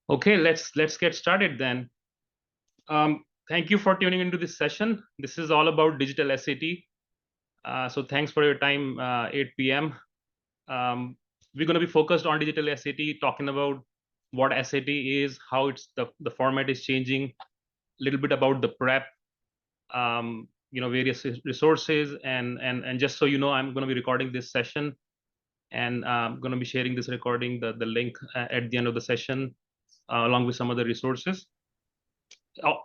Okay, let's get started then. Thank you for tuning into this session. This is all about digital SAT. So thanks for your time, 8 p.m. We're going to be focused on digital SAT, talking about what SAT is, how the format is changing, a little bit about the prep, various resources, and just so you know, I'm going to be recording this session, and I'm going to be sharing this recording, the link at the end of the session, along with some other resources.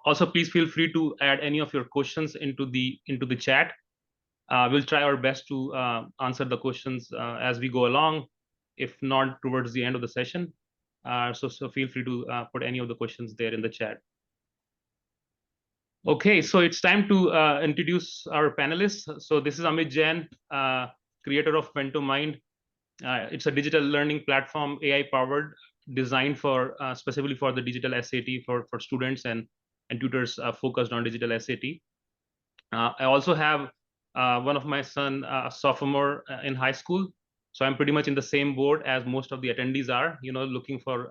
Also, please feel free to add any of your questions into the chat. We'll try our best to answer the questions as we go along, if not towards the end of the session. So feel free to put any of the questions there in the chat. Okay, so it's time to introduce our panelists. So this is Amit Jain, creator of MentoMind. It's a digital learning platform, AI powered, designed for specifically for the digital SAT for students and tutors focused on digital SAT. I also have one of my son, a sophomore in high school. So I'm pretty much in the same boat as most of the attendees are, looking for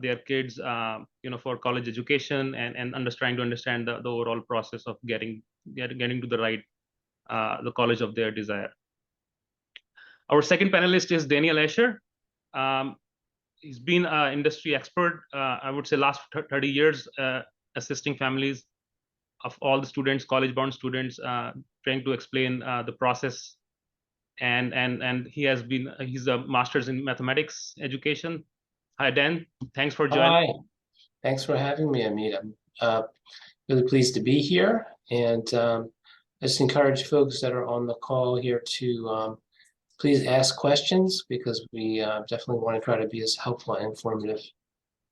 their kids, for college education and trying to understand the overall process of getting to the right, the college of their desire. Our second panelist is Daniel Escher. Um, he's been an industry expert, I would say last 30 years, assisting families of all the students, college-bound students, trying to explain the process. And he's a master's in mathematics education. Hi, Dan. Thanks for joining. Hi. Thanks for having me, Amit. I'm really pleased to be here. And I just encourage folks that are on the call here to please ask questions, because we definitely want to try to be as helpful and informative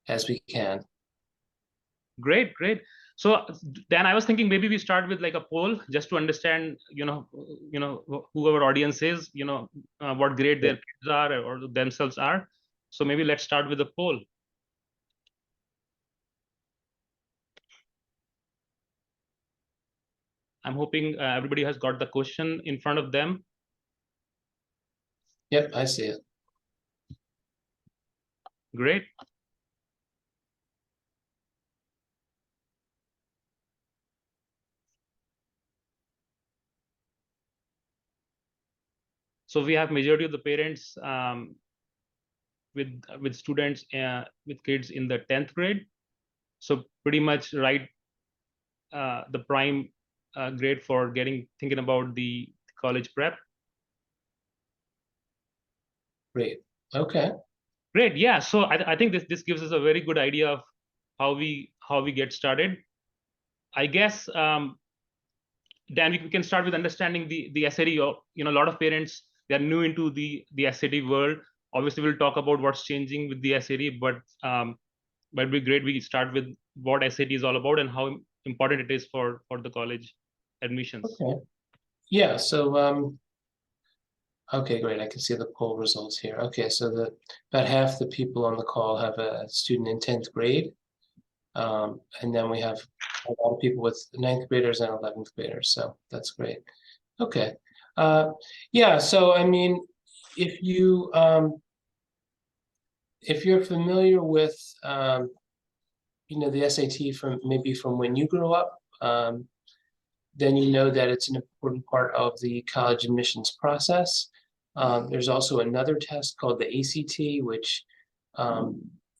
as we can. Great. So Dan, I was thinking maybe we start with like a poll just to understand, who our audience is, what grade their kids are or themselves are. So maybe let's start with a poll. I'm hoping everybody has got the question in front of them. Yep, I see it. Great. So we have majority of the parents with students with kids in the 10th grade. So pretty much right, the prime grade for thinking about the college prep. Great. Okay. Great. Yeah. So I think this gives us a very good idea of how we get started. I guess, Dan, we can start with understanding the SAT. A lot of parents, they are new into the SAT world. Obviously, we'll talk about what's changing with the SAT, but it'd be great we start with what SAT is all about and how important it is for the college admissions. Okay. Yeah. So okay, great. I can see the poll results here. Okay, so about half the people on the call have a student in 10th grade. And then we have a lot of people with 9th graders and 11th graders, so that's great. Okay. Yeah, so I mean, if you're familiar with the SAT from when you grew up, then you know that it's an important part of the college admissions process. There's also another test called the ACT, which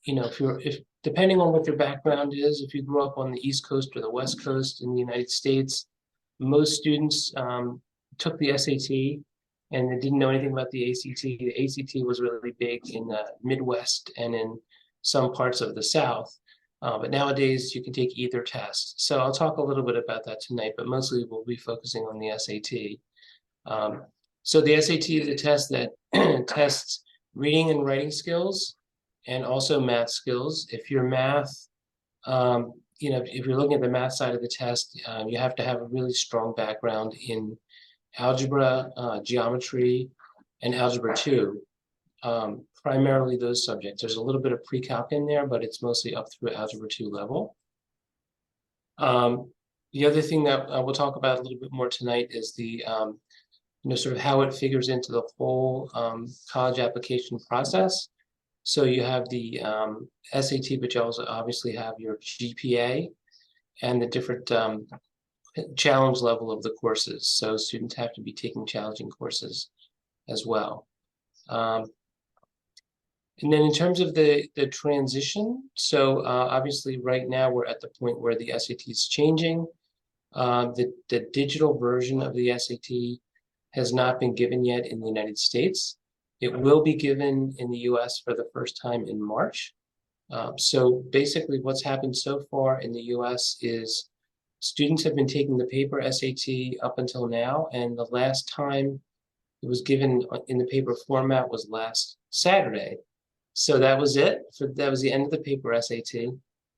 if depending on what your background is, if you grew up on the East Coast or the West Coast in the United States, most students took the SAT and they didn't know anything about the ACT. The ACT was really big in the Midwest and in some parts of the South. But nowadays you can take either test. So I'll talk a little bit about that tonight, but mostly we'll be focusing on the SAT. So the SAT is a test that tests reading and writing skills and also math skills. If you're math, if you're looking at the math side of the test, you have to have a really strong background in algebra, geometry, and algebra 2. Primarily those subjects. There's a little bit of pre-calc in there, but it's mostly up through algebra 2 level. The other thing that we'll talk about a little bit more tonight is the sort of how it figures into the whole college application process. So you have the SAT, but you also obviously have your GPA and the different challenge level of the courses. So students have to be taking challenging courses as well. And then in terms of the transition, so obviously right now we're at the point where the SAT is changing. The digital version of the SAT has not been given yet in the United States. It will be given in the US for the first time in March. So basically what's happened so far in the US is students have been taking the paper SAT up until now, and the last time it was given in the paper format was last Saturday. So that was it. That was the end of the paper SAT.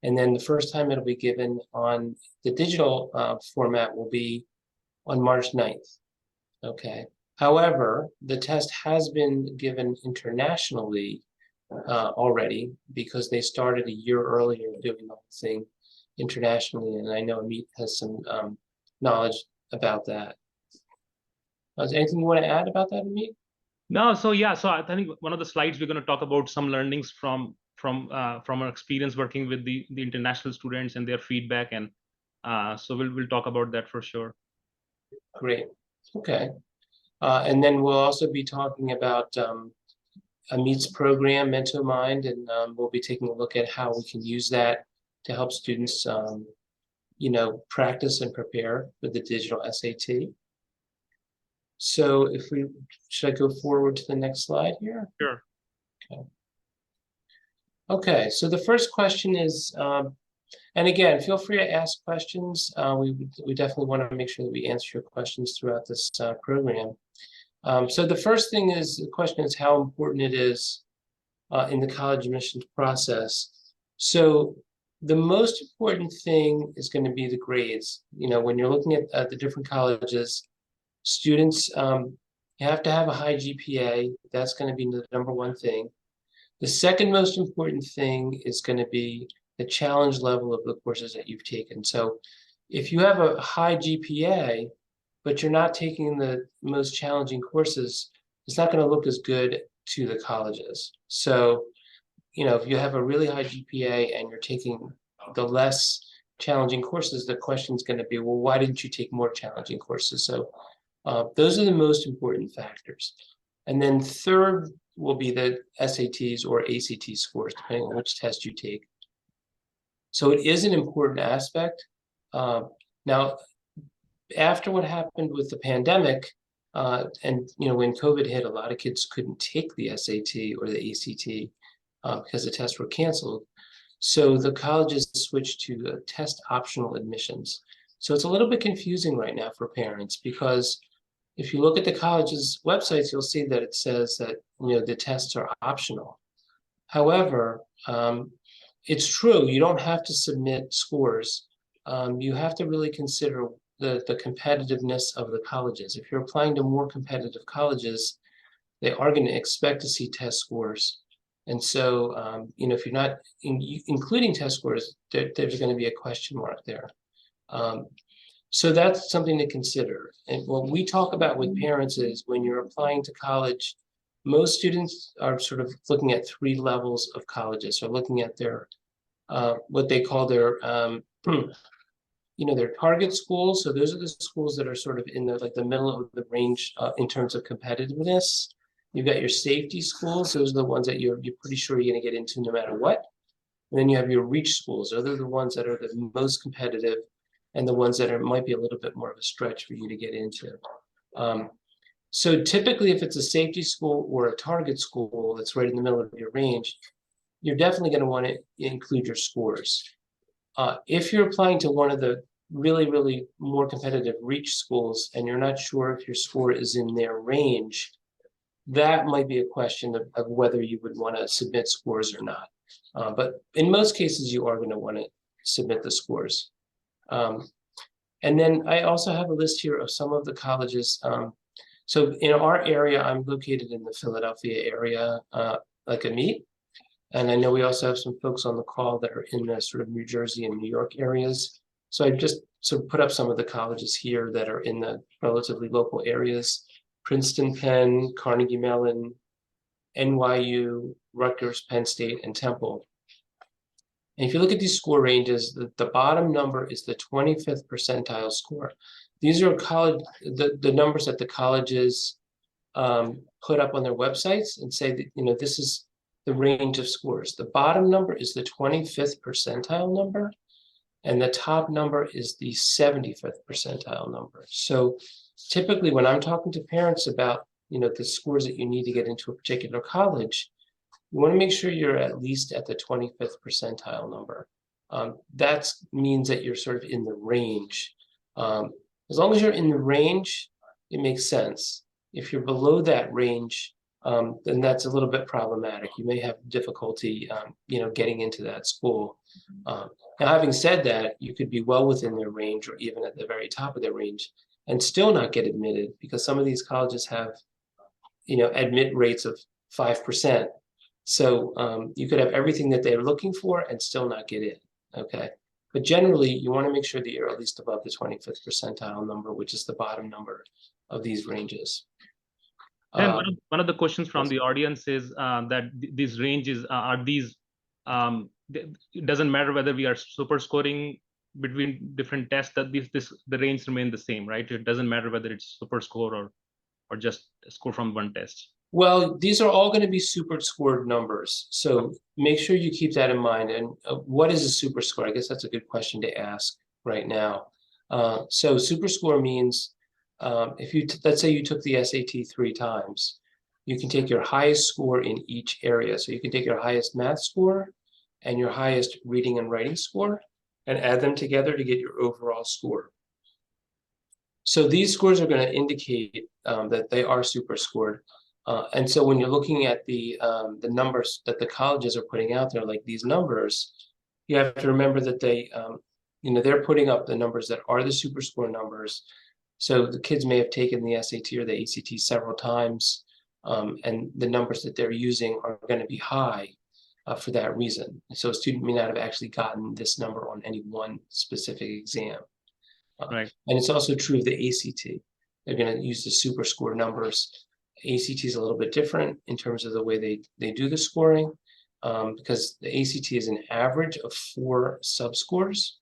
And then the first time it'll be given on the digital format will be on March 9th. Okay. However, the test has been given internationally already because they started a year earlier doing the whole thing internationally. And I know Amit has some knowledge about that. Is there anything you want to add about that, Amit? No, so yeah, so I think one of the slides we're going to talk about some learnings from our experience working with the international students and their feedback, and so we'll talk about that for sure. Great. Okay. And then we'll also be talking about Amit's program, MentoMind, and we'll be taking a look at how we can use that to help students, you know, practice and prepare for the digital SAT. So should I go forward to the next slide here? Sure. Okay. Okay, so the first question is, and again, feel free to ask questions. We definitely want to make sure that we answer your questions throughout this program. So the first thing is, the question is how important it is in the college admissions process. So the most important thing is going to be the grades. You know, when you're looking at the different colleges, students, you have to have a high GPA. That's going to be the number one thing. The second most important thing is going to be the challenge level of the courses that you've taken. So if you have a high GPA, but you're not taking the most challenging courses, it's not going to look as good to the colleges. So, you know, if you have a really high GPA and you're taking the less challenging courses, the question is going to be, well, why didn't you take more challenging courses? So those are the most important factors. And then third will be the SATs or ACT scores, depending on which test you take. So it is an important aspect. Now, after what happened with the pandemic, and you know, when COVID hit, a lot of kids couldn't take the SAT or the ACT because the tests were canceled. So the colleges switched to test optional admissions. So it's a little bit confusing right now for parents, because if you look at the college's websites, you'll see that it says that, you know, the tests are optional. However, it's true, you don't have to submit scores. You have to really consider the competitiveness of the colleges. If you're applying to more competitive colleges, they are going to expect to see test scores. And so, you know, if you're not including test scores, there's going to be a question mark there. So that's something to consider. And what we talk about with parents is, when you're applying to college, most students are sort of looking at 3 levels of colleges. So looking at their, what they call their, you know, their target schools. So those are the schools that are sort of in the, like the middle of the range in terms of competitiveness. You've got your safety schools. Those are the ones that you're pretty sure you're going to get into no matter what. And then you have your reach schools. Those are the ones that are the most competitive, and the ones that might be a little bit more of a stretch for you to get into. So typically, if it's a safety school or a target school that's right in the middle of your range, you're definitely going to want to include your scores. If you're applying to one of the really, really more competitive reach schools and you're not sure if your score is in their range, that might be a question of whether you would want to submit scores or not. But in most cases, you are going to want to submit the scores. And then I also have a list here of some of the colleges. So in our area, I'm located in the Philadelphia area, like Amit. And I know we also have some folks on the call that are in the sort of New Jersey and New York areas. So I just sort of put up some of the colleges here that are in the relatively local areas: Princeton, Penn, Carnegie Mellon, NYU, Rutgers, Penn State, and Temple. And if you look at these score ranges, the bottom number is the 25th percentile score. These are the numbers that the colleges put up on their websites and say that, this is the range of scores. The bottom number is the 25th percentile number, and the top number is the 75th percentile number. So typically when I'm talking to parents about, the scores that you need to get into a particular college, you want to make sure you're at least at the 25th percentile number. That means that you're sort of in the range. As long as you're in the range, it makes sense. If you're below that range, then that's a little bit problematic. You may have difficulty, getting into that school. Now, having said that, you could be well within their range or even at the very top of their range and still not get admitted, because some of these colleges have, admit rates of 5%. So you could have everything that they're looking for and still not get in, okay? But generally, you want to make sure that you're at least above the 25th percentile number, which is the bottom number of these ranges. And one of the questions from the audience is that these ranges are these, it doesn't matter whether we are super scoring between different tests, that the range remain the same, right? It doesn't matter whether it's super score or just a score from one test. Well, these are all going to be super scored numbers. So make sure you keep that in mind. And what is a super score? I guess that's a good question to ask right now. So super score means if let's say you took the SAT 3 times, you can take your highest score in each area. So you can take your highest math score and your highest reading and writing score and add them together to get your overall score. So these scores are going to indicate that they are super scored. And so when you're looking at the numbers that the colleges are putting out there, like these numbers, you have to remember that they're putting up the numbers that are the super score numbers. So the kids may have taken the SAT or the ACT several times, and the numbers that they're using are going to be high for that reason. So a student may not have actually gotten this number on any one specific exam. Right. And it's also true of the ACT. They're going to use the super score numbers. ACT is a little bit different in terms of the way they do the scoring, because the ACT is an average of 4 subscores,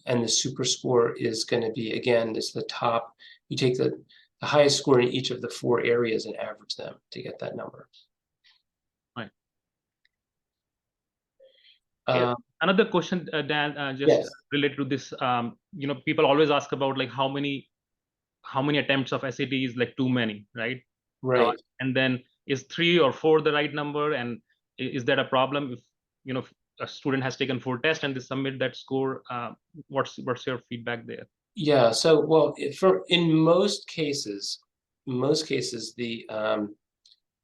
and the super score is going to be, again, it's the top. You take the highest score in each of the 4 areas and average them to get that number. Right. Another question, Dan, just related to this, people always ask about like how many attempts of SAT is like too many, right? Right. And then is 3 or 4 the right number? And is that a problem if a student has taken 4 tests and they submit that score? What's your feedback there? Yeah. So, well, in most cases, the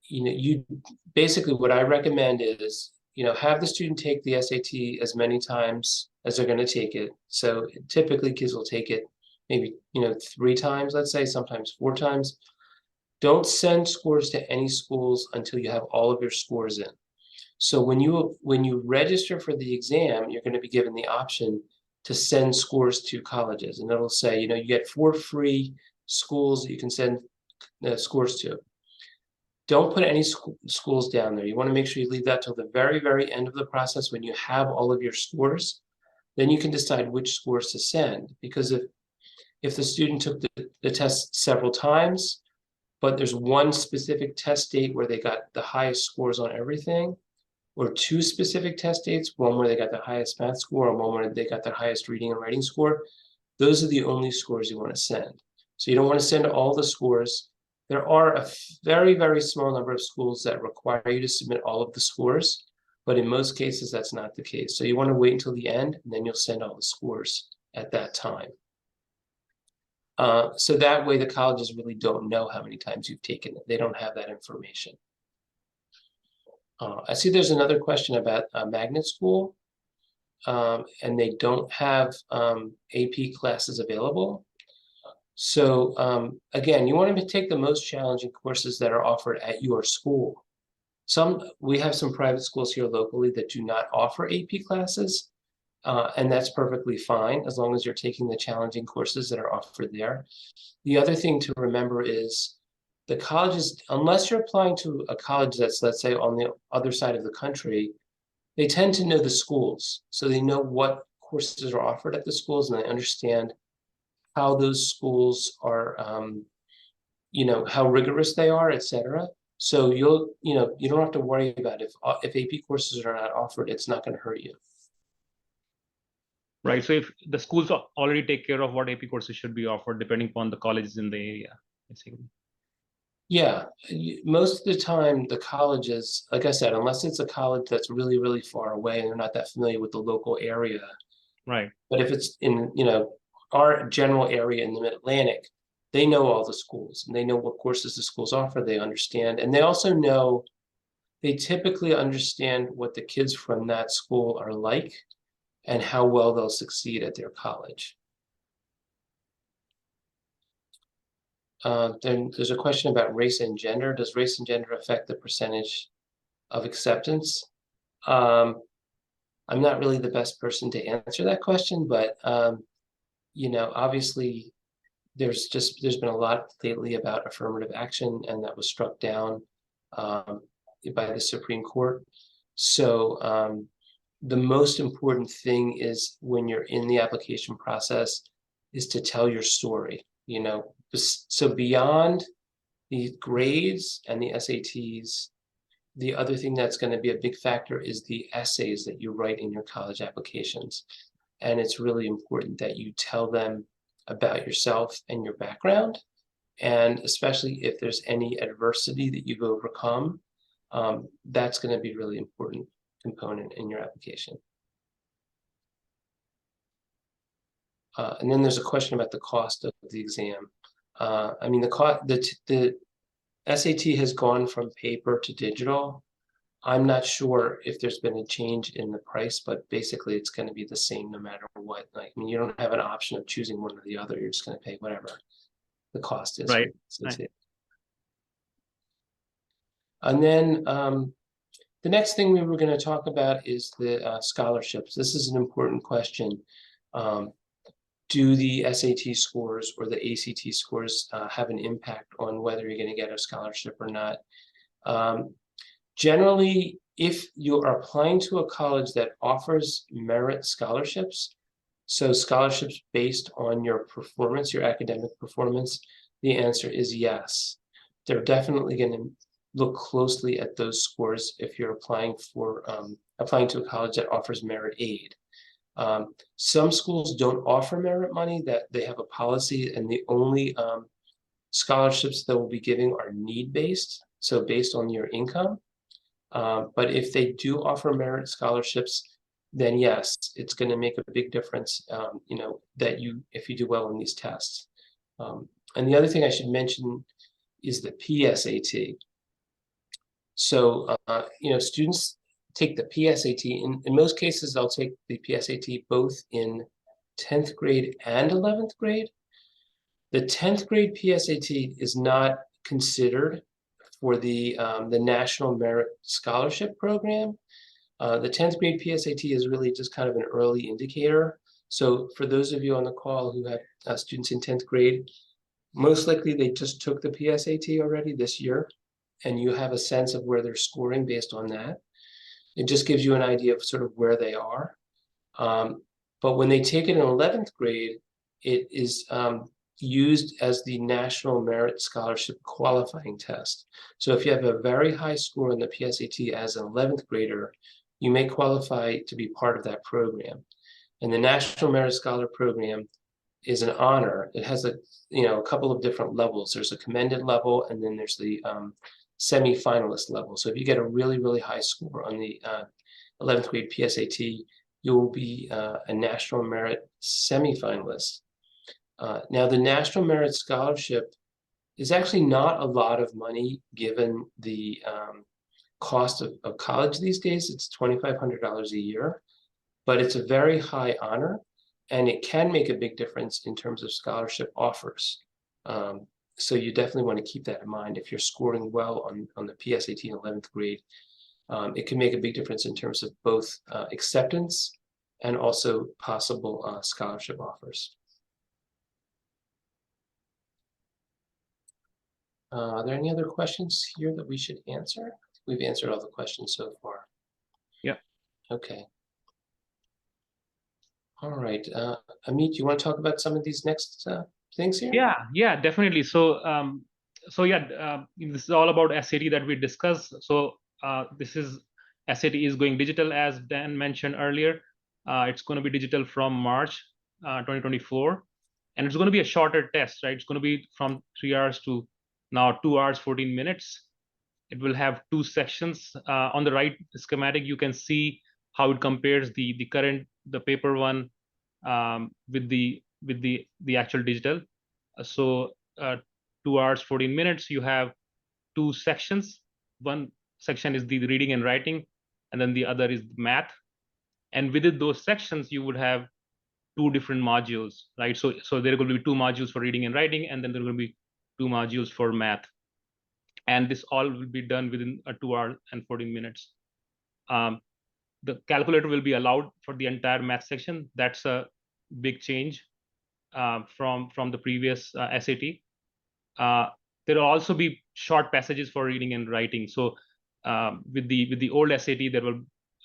you basically what I recommend is have the student take the SAT as many times as they're going to take it. So typically kids will take it maybe 3 times, let's say, sometimes 4 times. Don't send scores to any schools until you have all of your scores in. So when you register for the exam, you're going to be given the option to send scores to colleges, and it'll say you get 4 free schools that you can send scores to. Don't put any schools down there. You want to make sure you leave that till the very, very end of the process when you have all of your scores. Then you can decide which scores to send, because if the student took the test several times, but there's one specific test date where they got the highest scores on everything, or 2 specific test dates, one where they got the highest math score and one where they got the highest reading and writing score, those are the only scores you want to send. So you don't want to send all the scores. There are a very, very small number of schools that require you to submit all of the scores, but in most cases, that's not the case. So you want to wait until the end, and then you'll send all the scores at that time. So that way the colleges really don't know how many times you've taken it. They don't have that information. I see there's another question about magnet school, and they don't have AP classes available. So again, you want to take the most challenging courses that are offered at your school. We have some private schools here locally that do not offer AP classes. And that's perfectly fine as long as you're taking the challenging courses that are offered there. The other thing to remember is the colleges, unless you're applying to a college that's, let's say, on the other side of the country, they tend to know the schools. So they know what courses are offered at the schools, and they understand how those schools are, how rigorous they are, et cetera. So you don't have to worry about if AP courses are not offered, it's not going to hurt you. Right. So if the schools already take care of what AP courses should be offered, depending upon the colleges in the area, basically. Yeah, most of the time, the colleges, like I said, unless it's a college that's really, really far away and they're not that familiar with the local area. Right. But if it's in, our general area in the Mid-Atlantic, they know all the schools and they know what courses the schools offer, they understand. And they also know, they typically understand what the kids from that school are like and how well they'll succeed at their college. Then there's a question about race and gender. Does race and gender affect the percentage of acceptance? I'm not really the best person to answer that question, but obviously there's been a lot lately about affirmative action, and that was struck down by the Supreme Court. So the most important thing is when you're in the application process is to tell your story. So beyond the grades and the SATs, the other thing that's going to be a big factor is the essays that you write in your college applications. And it's really important that you tell them about yourself and your background. And especially if there's any adversity that you've overcome, that's going to be a really important component in your application. And then there's a question about the cost of the exam. I mean, the SAT has gone from paper to digital. I'm not sure if there's been a change in the price, but basically it's going to be the same no matter what. You don't have an option of choosing one or the other. You're just going to pay whatever the cost is. Right. Right. And then the next thing we were going to talk about is the scholarships. This is an important question. Do the SAT scores or the ACT scores have an impact on whether you're going to get a scholarship or not? Generally, if you are applying to a college that offers merit scholarships, so scholarships based on your performance, your academic performance, the answer is yes. They're definitely going to look closely at those scores if you're applying to a college that offers merit aid. Some schools don't offer merit money, that they have a policy, and the only scholarships that we'll be giving are need-based, so based on your income. But if they do offer merit scholarships, then yes, it's going to make a big difference, if you do well in these tests. And the other thing I should mention is the PSAT. So, students take the PSAT. In most cases, they'll take the PSAT both in 10th grade and 11th grade. The 10th grade PSAT is not considered for the National Merit Scholarship Program. The 10th grade PSAT is really just kind of an early indicator. So for those of you on the call who have students in 10th grade, most likely they just took the PSAT already this year, and you have a sense of where they're scoring based on that. It just gives you an idea of sort of where they are. But when they take it in 11th grade, it is used as the National Merit Scholarship Qualifying Test. So if you have a very high score in the PSAT as an 11th grader, you may qualify to be part of that program. And the National Merit Scholar Program is an honor. It has a couple of different levels. There's a commended level, and then there's the semi-finalist level. So if you get a really, really high score on the 11th grade PSAT, you will be a National Merit semi-finalist. Now, the National Merit Scholarship is actually not a lot of money given the cost of college these days. It's $2,500 a year, but it's a very high honor, and it can make a big difference in terms of scholarship offers. So you definitely want to keep that in mind. If you're scoring well on the PSAT in 11th grade, it can make a big difference in terms of both acceptance and also possible scholarship offers. Are there any other questions here that we should answer? We've answered all the questions so far. Yeah. Okay. All right. Amit, you want to talk about some of these next things here? Yeah, definitely. So, this is all about SAT that we discussed. So, this is SAT is going digital, as Dan mentioned earlier. It's going to be digital from March 2024, and it's going to be a shorter test, right? It's going to be from 3 hours to now 2 hours 14 minutes. It will have 2 sections. On the right schematic, you can see how it compares the paper one with the actual digital. So 2 hours 14 minutes, you have 2 sections. One section is the reading and writing, and then the other is math. And within those sections, you would have 2 different modules, right? So there are going to be 2 modules for reading and writing, and then there are going to be 2 modules for math. And this all will be done within a 2 hour and 14 minutes. The calculator will be allowed for the entire math section. That's a big change from the previous SAT. There will also be short passages for reading and writing. So with the old SAT, there were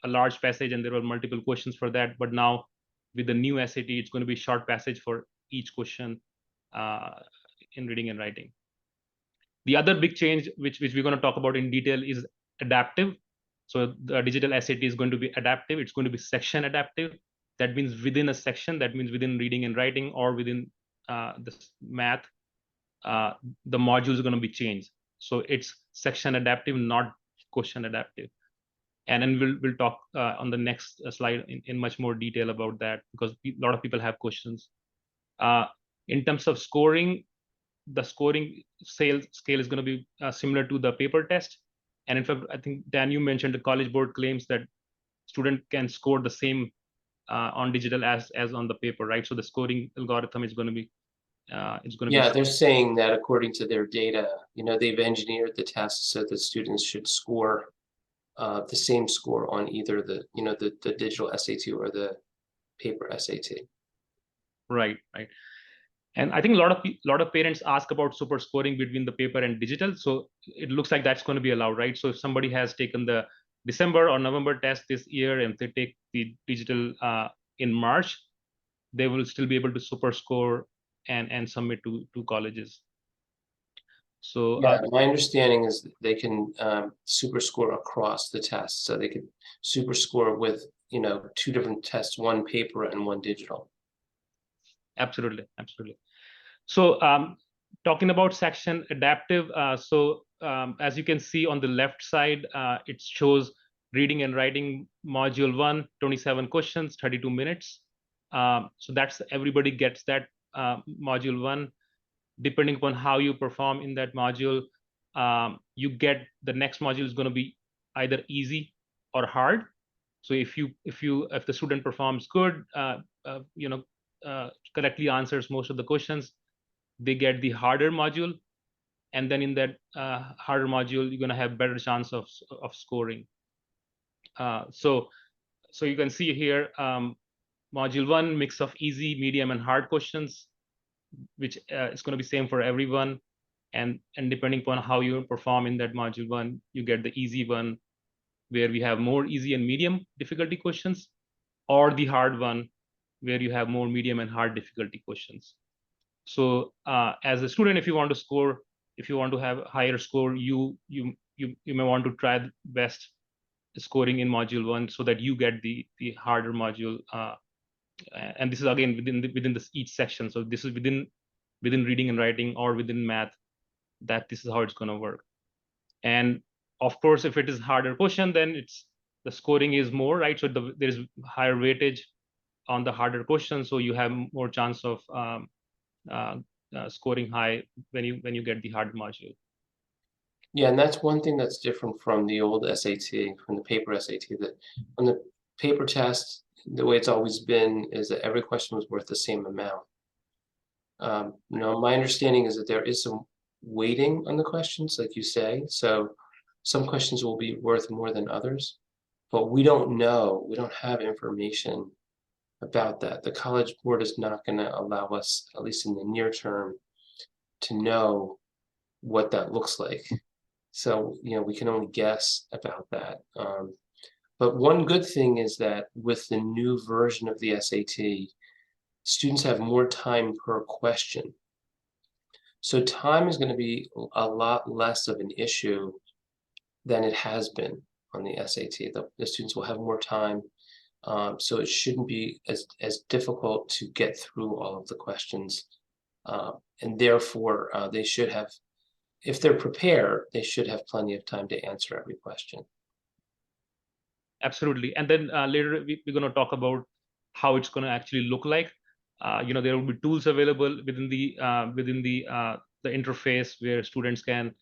a large passage and there were multiple questions for that. But now with the new SAT, it's going to be short passage for each question in reading and writing. The other big change, which we're going to talk about in detail, is adaptive. So the digital SAT is going to be adaptive. It's going to be section adaptive. That means within a section, that means within reading and writing or within the math, the modules are going to be changed. So it's section adaptive, not question adaptive. And then we'll talk on the next slide in much more detail about that, because a lot of people have questions. In terms of scoring, the scoring scale is going to be similar to the paper test. And in fact, I think, Dan, you mentioned the College Board claims that student can score the same on digital as on the paper, right? So the scoring algorithm is going to be they're saying that according to their data, they've engineered the test so that students should score the same score on either the digital SAT or the paper SAT. Right. And I think a lot of parents ask about super scoring between the paper and digital. So it looks like that's going to be allowed, right? So if somebody has taken the December or November test this year and they take the digital in March, they will still be able to super score and submit to colleges. So my understanding is that they can super score across the test. So they could super score with 2 different tests, one paper and one digital. Absolutely. So talking about section adaptive, as you can see on the left side, it shows reading and writing module 1, 27 questions, 32 minutes. So that's everybody gets that module 1. Depending upon how you perform in that module, you get the next module is going to be either easy or hard. So if the student performs good, correctly answers most of the questions, they get the harder module, and then in that harder module, you're going to have better chance of scoring. So you can see here, module 1, mix of easy, medium, and hard questions, which is going to be same for everyone. And depending upon how you perform in that module 1, you get the easy one, where we have more easy and medium difficulty questions, or the hard one, where you have more medium and hard difficulty questions. So as a student, if you want to have a higher score, you may want to try the best scoring in module 1 so that you get the harder module. And this is again within this each section. So this is within reading and writing or within math, that this is how it's going to work. And of course, if it is harder question, then the scoring is more, right? So there's higher weightage on the harder question, so you have more chance of scoring high when you get the hard module. Yeah, and that's one thing that's different from the old SAT, from the paper SAT, that on the paper test, the way it's always been is that every question was worth the same amount. My understanding is that there is some weighting on the questions, like you say. So some questions will be worth more than others, but we don't know. We don't have information about that. The College Board is not going to allow us, at least in the near term, to know what that looks like. So, we can only guess about that. But one good thing is that with the new version of the SAT, students have more time per question. So time is going to be a lot less of an issue than it has been on the SAT. The students will have more time, so it shouldn't be as difficult to get through all of the questions. And therefore, they should have, if they're prepared, they should have plenty of time to answer every question. Absolutely. And then later we're going to talk about how it's going to actually look like. There will be tools available within the interface where students can.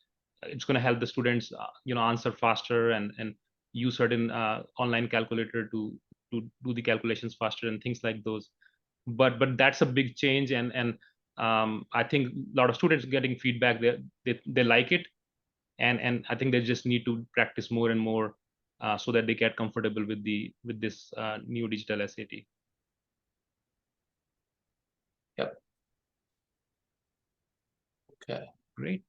It's going to help the students, answer faster and use certain online calculator to do the calculations faster and things like those. But that's a big change, and I think a lot of students getting feedback they like it, and I think they just need to practice more and more so that they get comfortable with this new digital SAT. Yep. Okay. Great.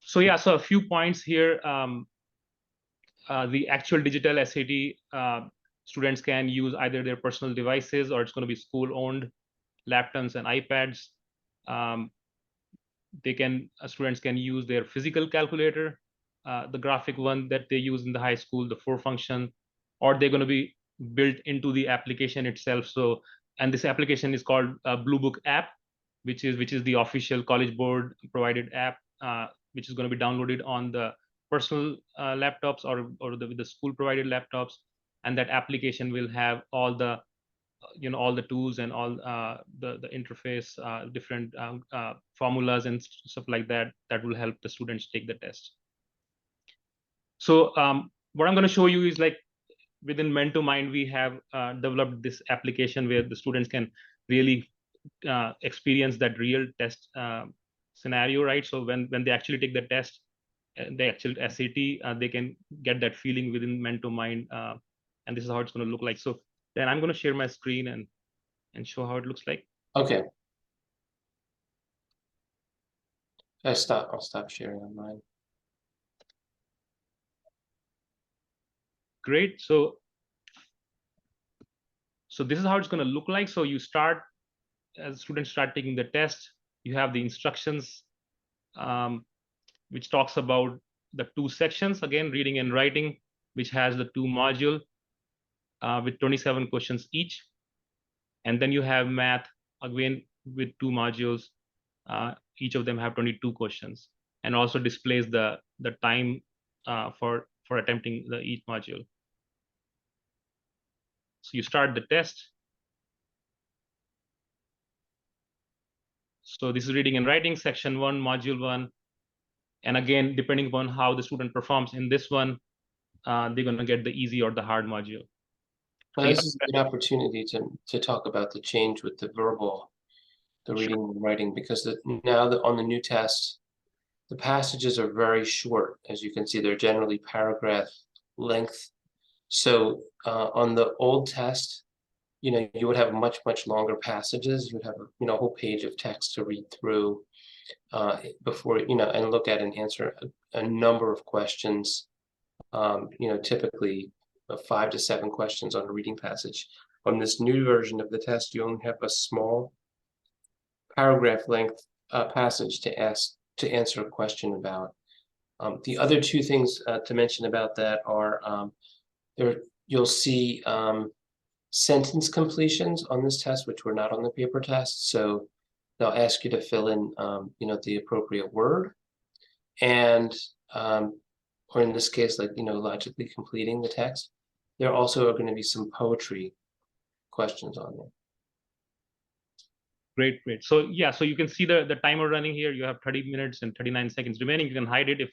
So yeah, so a few points here. The actual digital SAT, students can use either their personal devices or it's going to be school-owned laptops and iPads. Students can use their physical calculator, the graphic one that they use in the high school, the 4-function, or they're going to be built into the application itself. So, and this application is called Blue Book app, which is the official College Board provided app, which is going to be downloaded on the personal laptops or the school provided laptops, and that application will have all the all the tools and all the interface, different formulas and stuff like that will help the students take the test. So what I'm going to show you is like within Mento-Mind, we have developed this application where the students can really experience that real test scenario, right? So when they actually take the test, the actual SAT, they can get that feeling within Mento-Mind, and this is how it's going to look like. So then I'm going to share my screen and show how it looks like. Okay. I'll stop sharing on mine. Great. So this is how it's going to look like. So you start, as students start taking the test, you have the instructions, which talks about the 2 sections, again, reading and writing, which has the 2 module with 27 questions each. And then you have math, again, with 2 modules. Each of them have 22 questions, and also displays the time for attempting each module. So you start the test. So this is reading and writing, section 1, module 1. And again, depending upon how the student performs in this one, they're going to get the easy or the hard module. Well, this is a good opportunity to talk about the change with the verbal, the reading and writing, because now on the new test, the passages are very short. As you can see, they're generally paragraph length. So on the old test, you would have much longer passages. You would have a whole page of text to read through before and look at and answer a number of questions. Typically 5 to 7 questions on a reading passage. On this new version of the test, you only have a small paragraph length passage to answer a question about. The other 2 things to mention about that are you'll see sentence completions on this test, which were not on the paper test. So they'll ask you to fill in the appropriate word, and or in this case, like logically completing the text. There also are going to be some poetry questions on there. Great. So yeah, so you can see the timer running here. You have 30 minutes and 39 seconds remaining. You can hide it if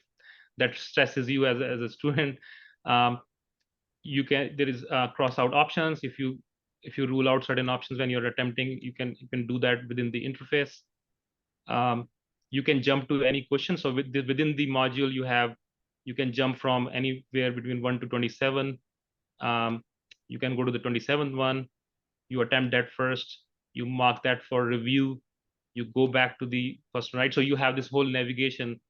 that stresses you as a student. There is cross out options. If you rule out certain options when you're attempting, you can do that within the interface. You can jump to any question. So within the module, you can jump from anywhere between 1 to 27. You can go to the 27th one. You attempt that first. You mark that for review. you go back to the first one, right? So you have this whole navigation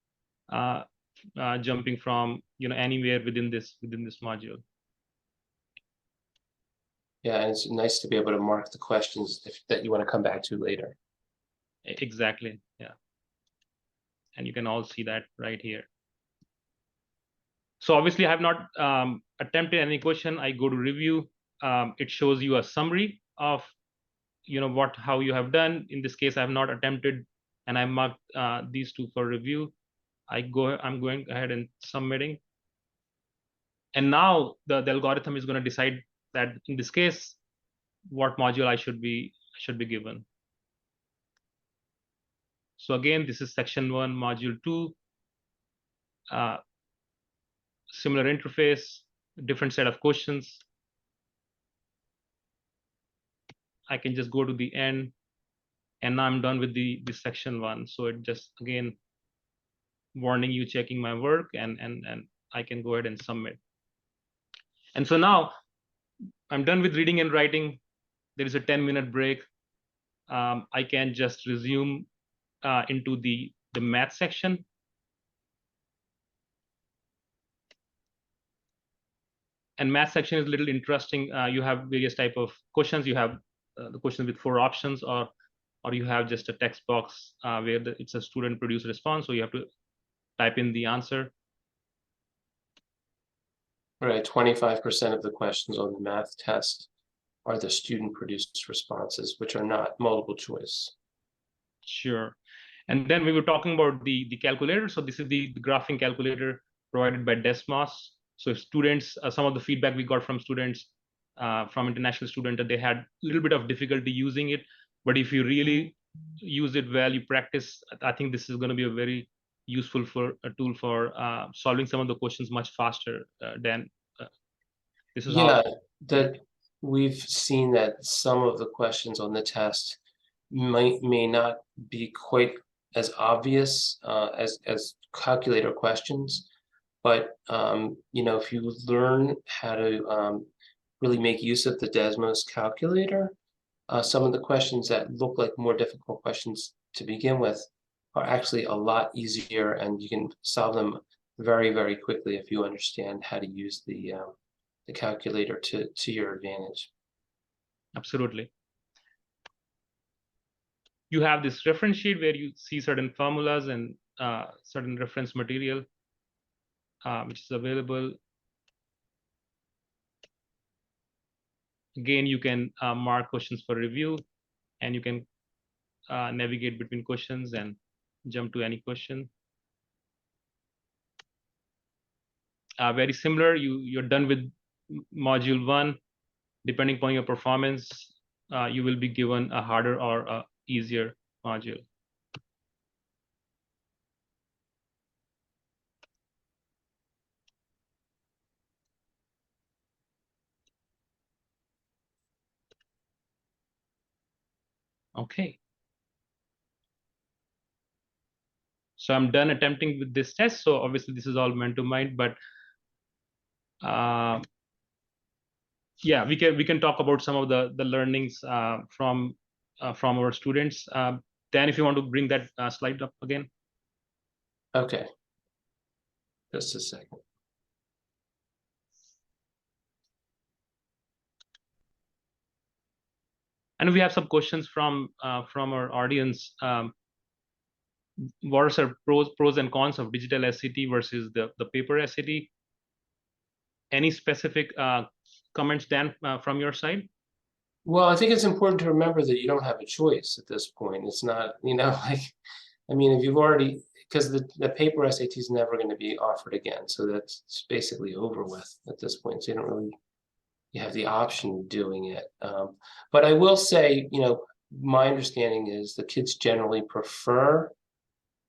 jumping from anywhere within this module. Yeah, and it's nice to be able to mark the questions that you want to come back to later. Exactly, yeah. And you can all see that right here. So obviously I have not attempted any question. I go to review. It shows you a summary of how you have done. In this case, I have not attempted, and I marked these two for review. I'm going ahead and submitting. And now the algorithm is going to decide that in this case, what module I should be given. So again, this is section 1, module 2. Similar interface, different set of questions. I can just go to the end, and now I'm done with the section 1. So it just again warning you checking my work, and I can go ahead and submit. And so now I'm done with reading and writing. There is a 10-minute break. I can just resume into the math section. And math section is a little interesting. You have various type of questions. You have the question with 4 options, or you have just a text box where it's a student produced response. So you have to type in the answer. Right, 25% of the questions on the math test are the student produced responses, which are not multiple choice. Sure. And then we were talking about the calculator. So this is the graphing calculator provided by Desmos. So students, some of the feedback we got from students, from international students, that they had a little bit of difficulty using it. But if you really use it well, you practice, I think this is going to be a very useful tool for solving some of the questions much faster than this is Yeah, how. that we've seen that some of the questions on the test may not be quite as obvious as calculator questions, but if you learn how to really make use of the Desmos calculator, some of the questions that look like more difficult questions to begin with are actually a lot easier, and you can solve them very, very quickly if you understand how to use the calculator to your advantage. Absolutely. You have this reference sheet where you see certain formulas and certain reference material which is available. Again, you can mark questions for review, and you can navigate between questions and jump to any question. Very similar, you're done with module 1. Depending upon your performance, you will be given a harder or a easier module. Okay. So I'm done attempting with this test. So obviously this is all Mentomind, but yeah, we can talk about some of the learnings from our students. Dan, if you want to bring that slide up again. Okay, just a second. And we have some questions from our audience. What are pros and cons of digital SAT versus the paper SAT? Any specific comments, Dan, from your side? Well, I think it's important to remember that you don't have a choice at this point. It's not, like, I mean, if you've already, because the paper SAT is never going to be offered again, so that's basically over with at this point. So you have the option of doing it. But I will say, my understanding is the kids generally prefer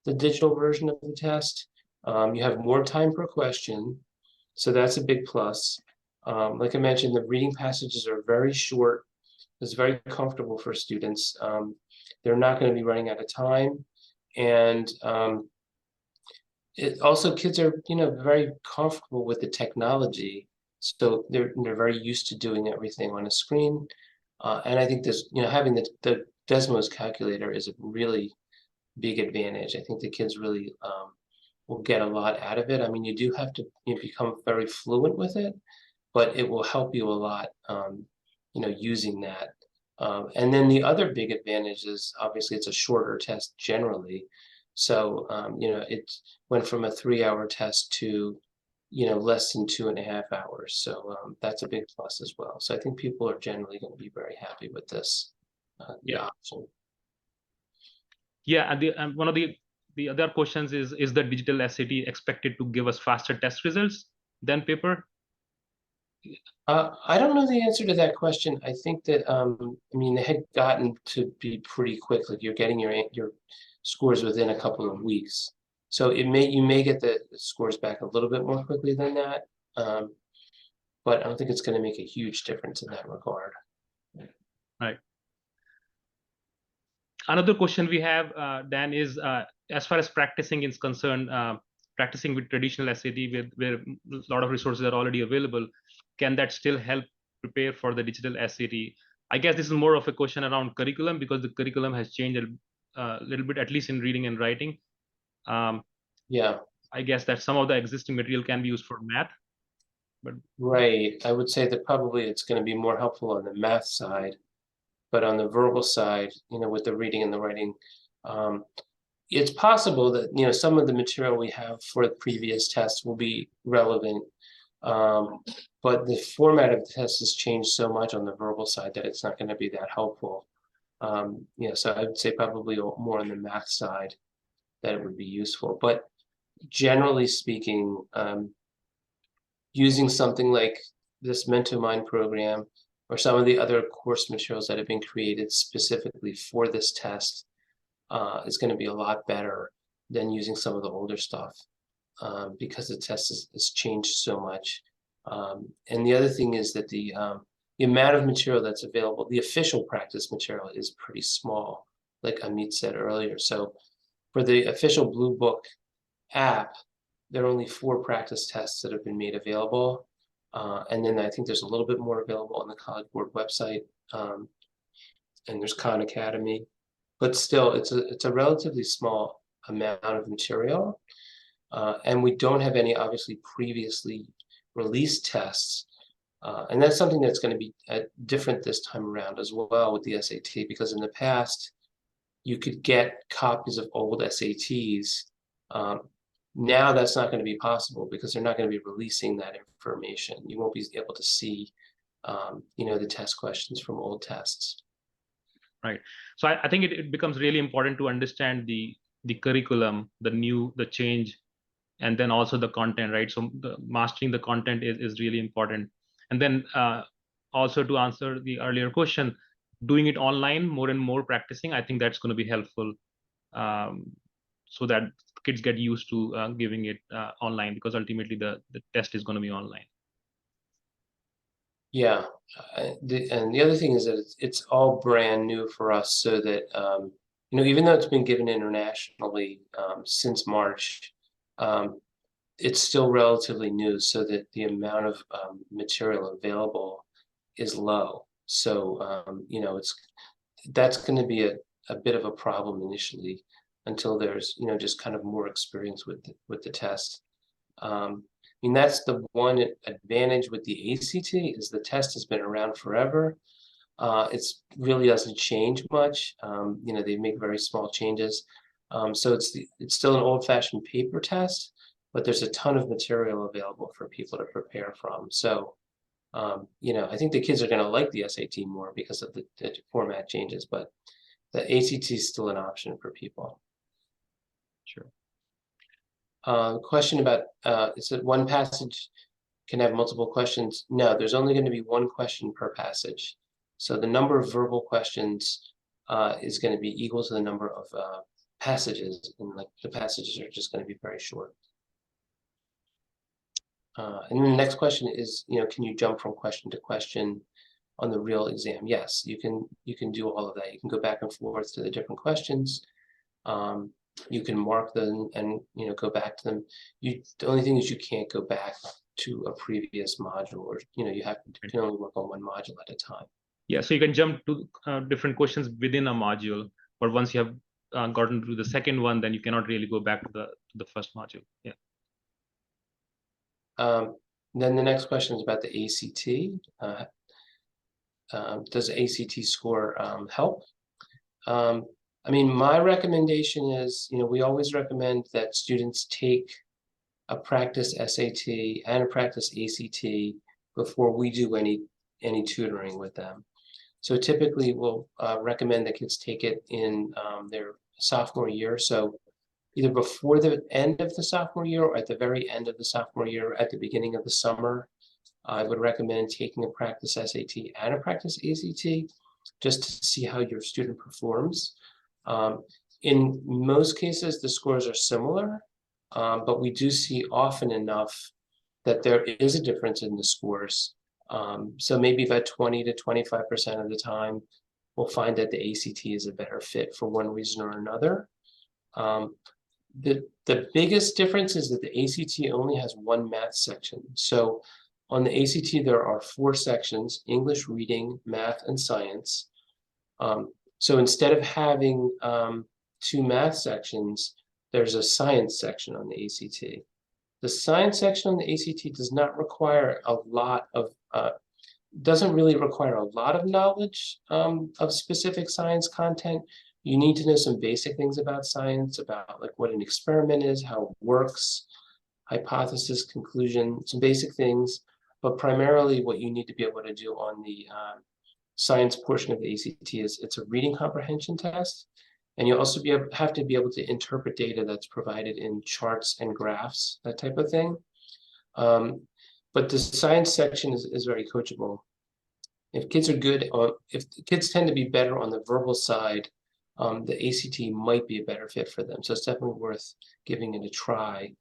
the digital version of the test. You have more time per question, so that's a big plus. Like I mentioned, the reading passages are very short. It's very comfortable for students. They're not going to be running out of time, and also kids are very comfortable with the technology, so they're very used to doing everything on a screen. And I think this having the Desmos calculator is a really big advantage. I think the kids really will get a lot out of it. I mean, you do have to become very fluent with it, but it will help you a lot, using that. And then the other big advantage is obviously it's a shorter test generally. So, it went from a 3-hour test to, less than 2.5 hours. So that's a big plus as well. So I think people are generally going to be very happy with this the option. Yeah, and one of the other questions is the digital SAT expected to give us faster test results than paper? I don't know the answer to that question. I think that they had gotten to be pretty quick. Like you're getting your scores within a couple of weeks. So you may get the scores back a little bit more quickly than that. But I don't think it's going to make a huge difference in that regard. Right. Another question we have, Dan, is as far as practicing is concerned, practicing with traditional SAT where a lot of resources are already available, can that still help prepare for the digital SAT? I guess this is more of a question around curriculum because the curriculum has changed a little bit, at least in reading and writing. Yeah. I guess that some of the existing material can be used for math. But right. I would say that probably it's going to be more helpful on the math side, but on the verbal side, with the reading and the writing, it's possible that some of the material we have for the previous tests will be relevant, but the format of the test has changed so much on the verbal side that it's not going to be that helpful. So I would say probably more on the math side that it would be useful. But generally speaking, using something like this Mentomind program or some of the other course materials that have been created specifically for this test is going to be a lot better than using some of the older stuff because the test has changed so much. And the other thing is that the amount of material that's available, the official practice material is pretty small, like Amit said earlier. So for the official Blue Book app, there are only 4 practice tests that have been made available. And then I think there's a little bit more available on the College Board website. And there's Khan Academy. But still, it's a relatively small amount of material. And we don't have any, obviously, previously released tests. And that's something that's going to be different this time around as well with the SAT, because in the past, you could get copies of old SATs. Now that's not going to be possible because they're not going to be releasing that information. You won't be able to see, the test questions from old tests. Right. So I think it becomes really important to understand the curriculum, the change, and then also the content, right? So mastering the content is really important. And then also to answer the earlier question, doing it online, more and more practicing, I think that's going to be helpful so that kids get used to giving it online, because ultimately the test is going to be online. Yeah, and the other thing is that it's all brand new for us, so that even though it's been given internationally since March, it's still relatively new, so that the amount of material available is low. So that's going to be a bit of a problem initially until there's just kind of more experience with the test. That's the one advantage with the ACT is the test has been around forever. It's really doesn't change much. They make very small changes. So it's still an old-fashioned paper test, but there's a ton of material available for people to prepare from. So, I think the kids are going to like the SAT more because of the format changes, but the ACT is still an option for people. Sure. Question about, is it one passage can have multiple questions? No, there's only going to be one question per passage. So the number of verbal questions is going to be equal to the number of passages, and like the passages are just going to be very short. And then the next question is, can you jump from question to question on the real exam? Yes, you can do all of that. You can go back and forth to the different questions. You can mark them and go back to them. The only thing is you can't go back to a previous module, or you can only work on one module at a time. Yeah, so you can jump to different questions within a module, but once you have gotten through the second one, then you cannot really go back to the first module. Yeah. Then the next question is about the ACT. Does the ACT score help? I mean, my recommendation is, we always recommend that students take a practice SAT and a practice ACT before we do any tutoring with them. So typically we'll recommend that kids take it in their sophomore year. So either before the end of the sophomore year or at the very end of the sophomore year, at the beginning of the summer. I would recommend taking a practice SAT and a practice ACT just to see how your student performs. In most cases, the scores are similar, but we do see often enough that there is a difference in the scores. So maybe about 20 to 25% of the time, we'll find that the ACT is a better fit for one reason or another. The biggest difference is that the ACT only has one math section. So on the ACT, there are 4 sections: English, reading, math, and science. So instead of having 2 math sections, there's a science section on the ACT. The science section on the ACT does not require a lot of, doesn't really require a lot of knowledge of specific science content. You need to know some basic things about science, about like what an experiment is, how it works, hypothesis, conclusion, some basic things. But primarily what you need to be able to do on the science portion of the ACT is it's a reading comprehension test. And you also have to be able to interpret data that's provided in charts and graphs, that type of thing. But the science section is very coachable. If kids are good, if kids tend to be better on the verbal side, the ACT might be a better fit for them. So it's definitely worth giving it a try.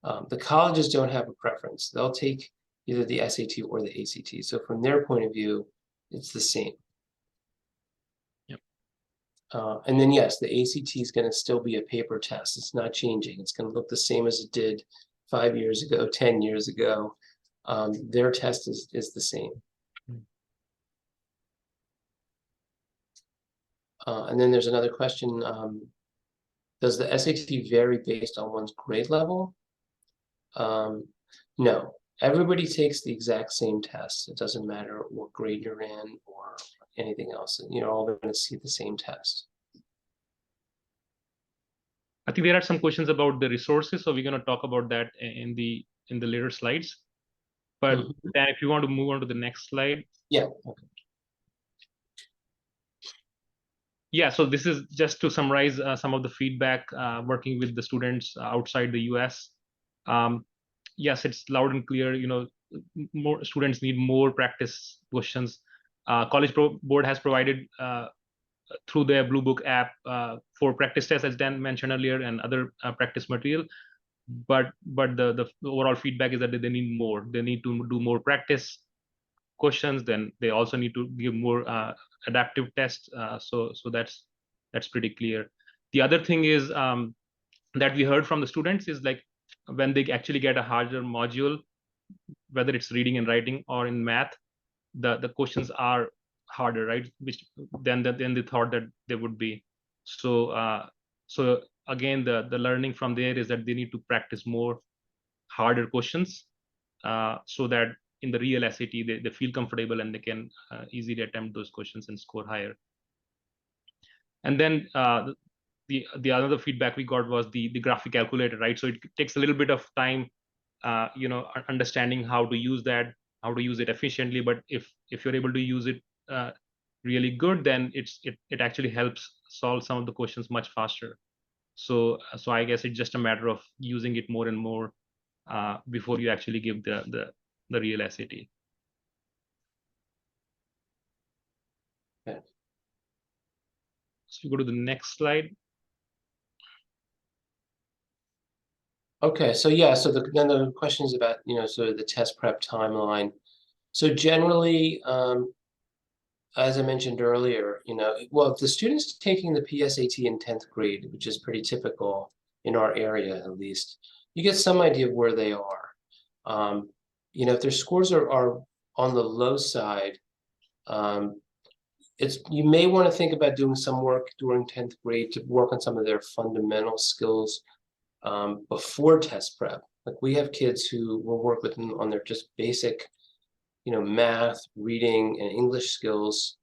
The colleges don't have a preference. They'll take either the SAT or the ACT. So from their point of view, it's the same. Yep. And then yes, the ACT is going to still be a paper test. It's not changing. It's going to look the same as it did 5 years ago, 10 years ago. Their test is the same. And then there's another question. Does the SAT vary based on one's grade level? No. Everybody takes the exact same test. It doesn't matter what grade you're in or anything else. You're all going to see the same test. I think there are some questions about the resources, so we're going to talk about that in the later slides. But Dan, if you want to move on to the next slide. Yeah. Okay. Yeah, so this is just to summarize some of the feedback working with the students outside the US. Yes, it's loud and clear, more students need more practice questions. College Board has provided through their Blue Book app for practice tests, as Dan mentioned earlier, and other practice material. But the overall feedback is that they need more. They need to do more practice questions. Then they also need to give more adaptive tests. So that's pretty clear. The other thing is that we heard from the students is like when they actually get a harder module, whether it's reading and writing or in math, the questions are harder, right? Which than they thought that they would be. So so again, the learning from there is that they need to practice more harder questions so that in the real SAT they feel comfortable and they can easily attempt those questions and score higher. And then the other feedback we got was the graphic calculator, right? So it takes a little bit of time, understanding how to use that, how to use it efficiently. But if you're able to use it really good, then it actually helps solve some of the questions much faster. So I guess it's just a matter of using it more and more before you actually give the real SAT. Okay. So you go to the next slide. Okay, so yeah, so then the question is about, sort of the test prep timeline. So generally, as I mentioned earlier, well, if the student's taking the PSAT in 10th grade, which is pretty typical in our area at least, you get some idea of where they are. If their scores are on the low side, you may want to think about doing some work during 10th grade to work on some of their fundamental skills before test prep. Like we have kids who will work with them on their just basic, math, reading, and English skills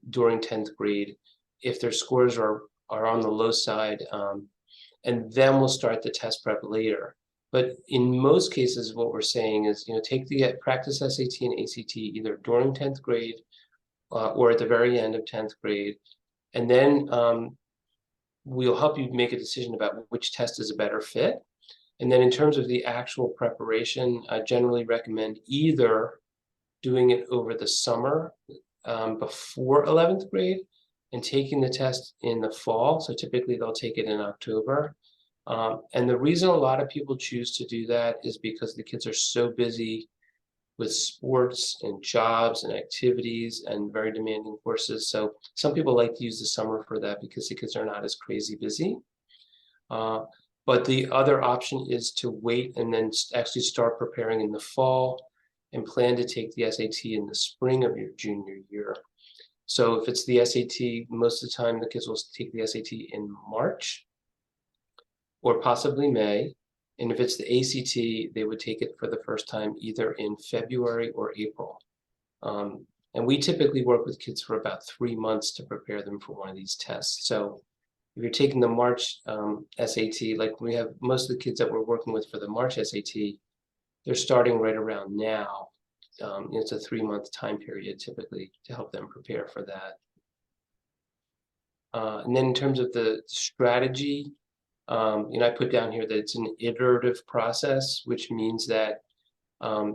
during 10th grade if their scores are on the low side, and then we'll start the test prep later. But in most cases, what we're saying is, take the practice SAT and ACT either during 10th grade or at the very end of 10th grade. And then we'll help you make a decision about which test is a better fit. And then in terms of the actual preparation, I generally recommend either doing it over the summer before 11th grade and taking the test in the fall. So typically they'll take it in October. And the reason a lot of people choose to do that is because the kids are so busy with sports and jobs and activities and very demanding courses. So some people like to use the summer for that because the kids are not as crazy busy. But the other option is to wait and then actually start preparing in the fall and plan to take the SAT in the spring of your junior year. So if it's the SAT, most of the time the kids will take the SAT in March or possibly May. And if it's the ACT, they would take it for the first time either in February or April. And we typically work with kids for about 3 months to prepare them for one of these tests. So if you're taking the March SAT, like we have most of the kids that we're working with for the March SAT, they're starting right around now. It's a 3-month time period typically to help them prepare for that. And then in terms of the strategy, I put down here that it's an iterative process, which means that,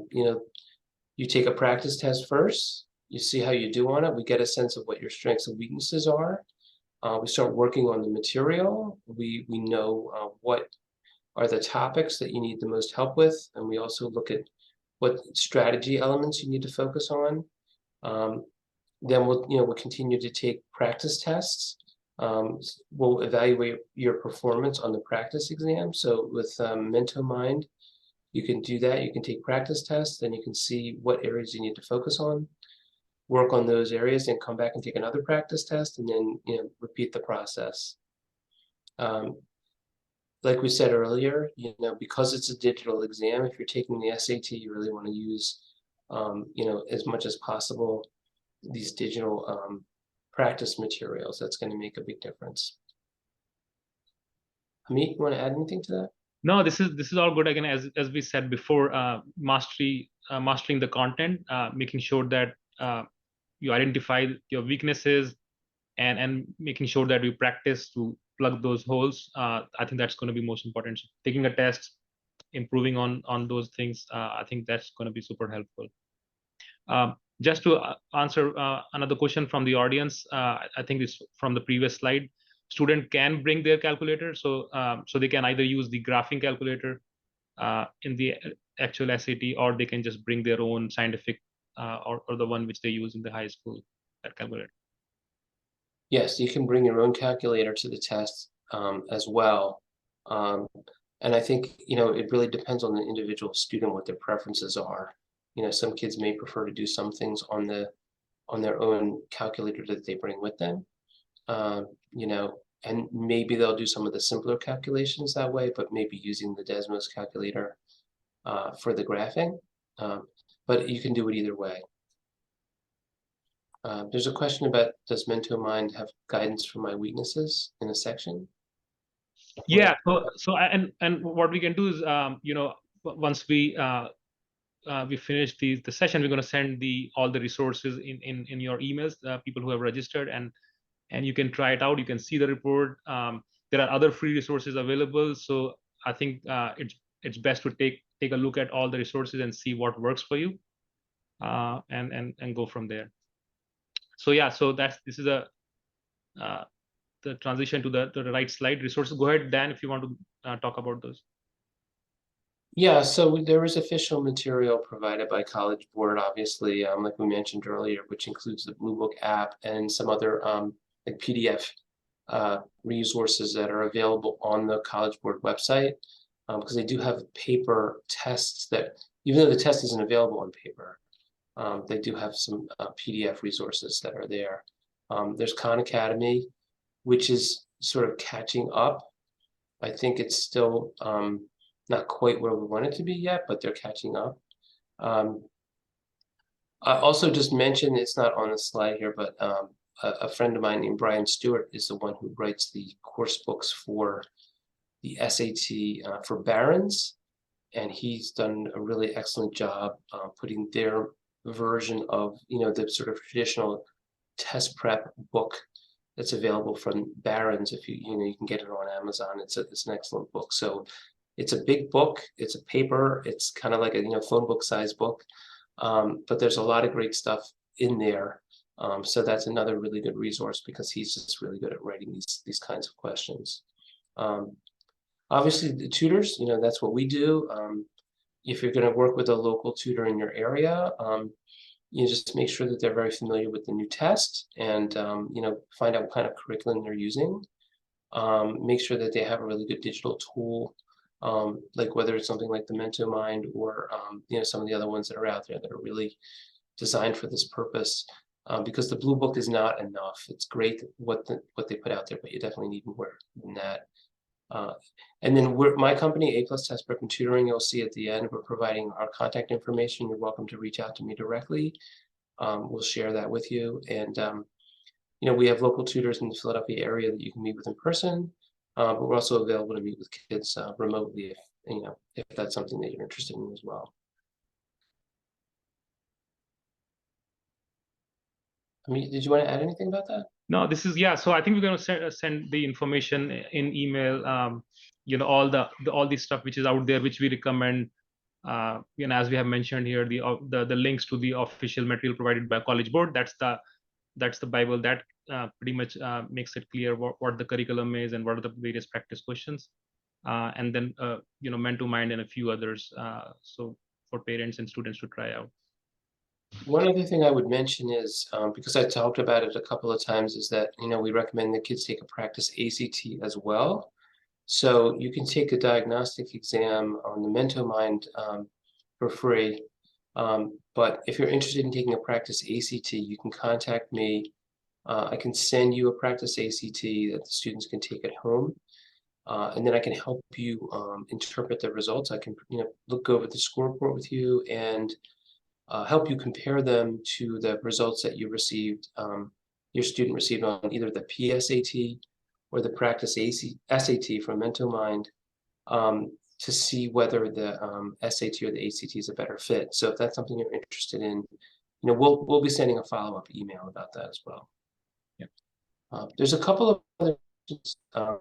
you take a practice test first, you see how you do on it, we get a sense of what your strengths and weaknesses are. We start working on the material. We know what are the topics that you need the most help with, and we also look at what strategy elements you need to focus on. Then we'll continue to take practice tests. We'll evaluate your performance on the practice exam. So with MentoMind, you can do that. You can take practice tests, then you can see what areas you need to focus on, work on those areas, and come back and take another practice test, and then repeat the process. Like we said earlier, because it's a digital exam, if you're taking the SAT, you really want to use, as much as possible these digital practice materials. That's going to make a big difference. Amit, you want to add anything to that? No, this is all good. Again, as we said before, mastering the content, making sure that you identify your weaknesses, and making sure that we practice to plug those holes. I think that's going to be most important. So taking a test, improving on those things, I think that's going to be super helpful. Just to answer another question from the audience, I think it's from the previous slide. Student can bring their calculator, so they can either use the graphing calculator in the actual SAT, or they can just bring their own scientific or the one which they use in the high school, that calculator. Yes, you can bring your own calculator to the test as well. And I think, it really depends on the individual student, what their preferences are. Some kids may prefer to do some things on their own calculator that they bring with them. And maybe they'll do some of the simpler calculations that way, but maybe using the Desmos calculator for the graphing. But you can do it either way. There's a question about, does MentoMind have guidance for my weaknesses in a section? Yeah. So and what we can do is, once we finish the session, we're going to send all the resources in your emails, people who have registered, and you can try it out. You can see the report. There are other free resources available. So I think it's best to take a look at all the resources and see what works for you, and go from there. So yeah, so this is the transition to the right slide. Resources. Go ahead, Dan, if you want to talk about those. Yeah, so there is official material provided by College Board, obviously, like we mentioned earlier, which includes the Blue Book app and some other like PDF resources that are available on the College Board website, because they do have paper tests that, even though the test isn't available on paper, They do have some PDF resources that are there. There's Khan Academy, which is sort of catching up. I think it's still not quite where we want it to be yet, but they're catching up. I also just mentioned, it's not on the slide here, but a friend of mine named Brian Stewart is the one who writes the course books for the SAT for Barron's, and he's done a really excellent job putting their version of, the sort of traditional test prep book that's available from Barron's. If you can get it on Amazon. It's an excellent book. So it's a big book. It's a paper. It's kind of like a phone book size book, but there's a lot of great stuff in there. So that's another really good resource because he's just really good at writing these kinds of questions. Obviously, the tutors, that's what we do. If you're going to work with a local tutor in your area, you just make sure that they're very familiar with the new test and, find out what kind of curriculum they're using. Make sure that they have a really good digital tool, like whether it's something like the MentoMind or, some of the other ones that are out there that are really designed for this purpose. Because the Blue Book is not enough. It's great what they put out there, but you definitely need more than that. And then my company, A+ Test Prep and Tutoring, you'll see at the end, we're providing our contact information. You're welcome to reach out to me directly. We'll share that with you. And, we have local tutors in the Philadelphia area that you can meet with in person, but we're also available to meet with kids remotely if that's something that you're interested in as well. Did you want to add anything about that? No, this is, yeah. So I think we're going to send the information in email. All the stuff which is out there, which we recommend. As we have mentioned here, the links to the official material provided by College Board. That's the Bible that pretty much makes it clear what the curriculum is and what are the various practice questions. And then MentoMind and a few others. So for parents and students to try out. One other thing I would mention is, because I talked about it a couple of times, is that, we recommend the kids take a practice ACT as well. So you can take a diagnostic exam on the MentoMind for free. But if you're interested in taking a practice ACT, you can contact me. I can send you a practice ACT that the students can take at home. And then I can help you interpret the results. I can, look over the score report with you and help you compare them to the results that you received, your student received on either the PSAT or the practice SAT from MentoMind, to see whether the SAT or the ACT is a better fit. So if that's something you're interested in, we'll be sending a follow-up email about that as well. Yeah. There's a couple of other before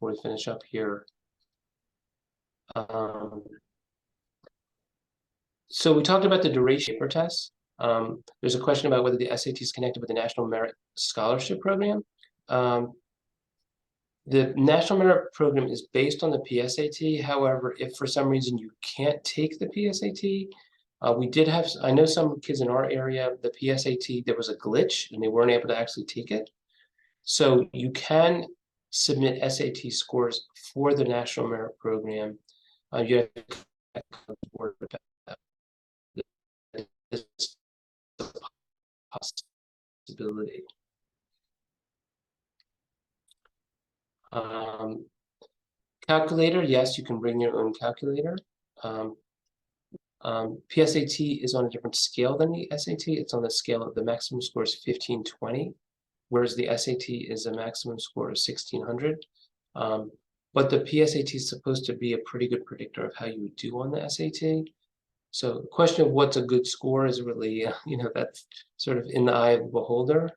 we finish up here. So we talked about the duration paper test. There's a question about whether the SAT is connected with the National Merit Scholarship Program. The National Merit Program is based on the PSAT. However, if for some reason you can't take the PSAT, I know some kids in our area, the PSAT, there was a glitch and they weren't able to actually take it. So you can submit SAT scores for the National Merit Program. You have a possibility. Calculator, yes, you can bring your own calculator. PSAT is on a different scale than the SAT. It's on the scale of the maximum score is 1520, whereas the SAT is a maximum score of 1600. But the PSAT is supposed to be a pretty good predictor of how you would do on the SAT. So the question of what's a good score is really, that's sort of in the eye of the beholder.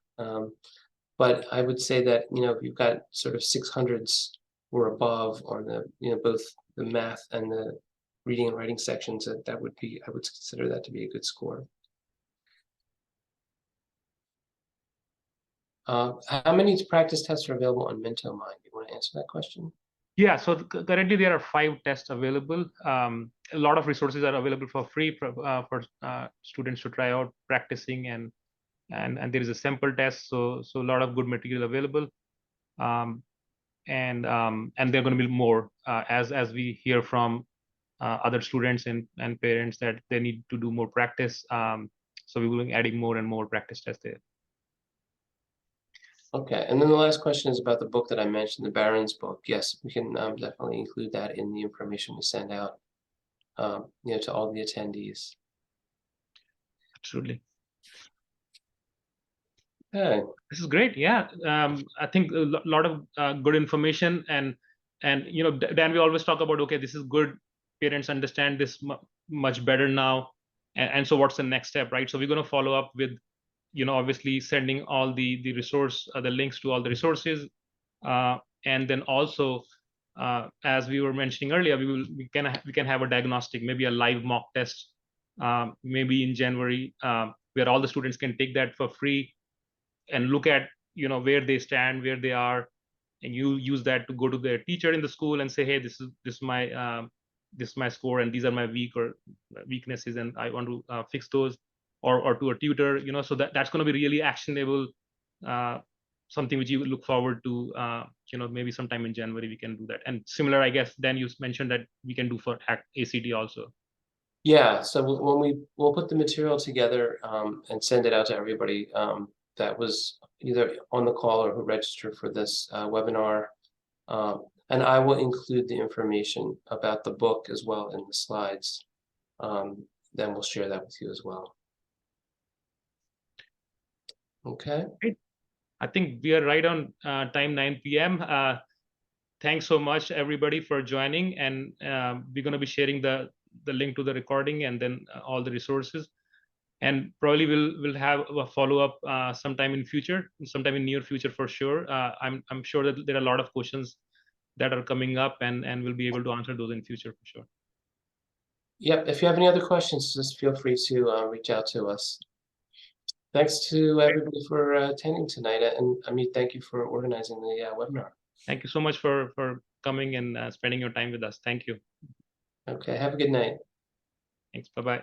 But I would say that, if you've got sort of 600s or above on the, both the math and the reading and writing sections, I would consider that to be a good score. How many practice tests are available on MentoMind? You want to answer that question? Yeah, so currently there are 5 tests available. A lot of resources are available for free for students to try out practicing, and there is a sample test, so a lot of good material available. And there are going to be more as we hear from other students and parents that they need to do more practice. So we will be adding more and more practice tests there. Okay, and then the last question is about the book that I mentioned, the Barron's book. Yes, we can definitely include that in the information we send out, to all the attendees. Absolutely. Okay. This is great. Yeah, I think a lot of good information, and Dan, we always talk about, okay, this is good. Parents understand this much better now, and so what's the next step, right? So we're going to follow up with, obviously sending all the resource, the links to all the resources, and then also, as we were mentioning earlier, we can have a diagnostic, maybe a live mock test, maybe in January, where all the students can take that for free and look at where they stand, where they are, and you use that to go to their teacher in the school and say, hey, this is my score, and these are my weaknesses, and I want to fix those, or to a tutor, so that's going to be really actionable, something which you will look forward to, maybe sometime in January we can do that. And similar, I guess, then you mentioned that we can do for ACT also. Yeah, so when we'll put the material together and send it out to everybody that was either on the call or who registered for this webinar. And I will include the information about the book as well in the slides. Then we'll share that with you as well. Okay. Great. I think we are right on time, 9 p.m. Thanks so much, everybody, for joining. And we're going to be sharing the link to the recording and then all the resources. And probably we'll have a follow-up sometime in near future for sure. I'm sure that there are a lot of questions that are coming up, and we'll be able to answer those in future for sure. Yep, if you have any other questions, just feel free to reach out to us. Thanks to everybody for attending tonight, and Amit, thank you for organizing the webinar. Thank you so much for coming and spending your time with us. Thank you. Okay, have a good night. Thanks. Bye-bye.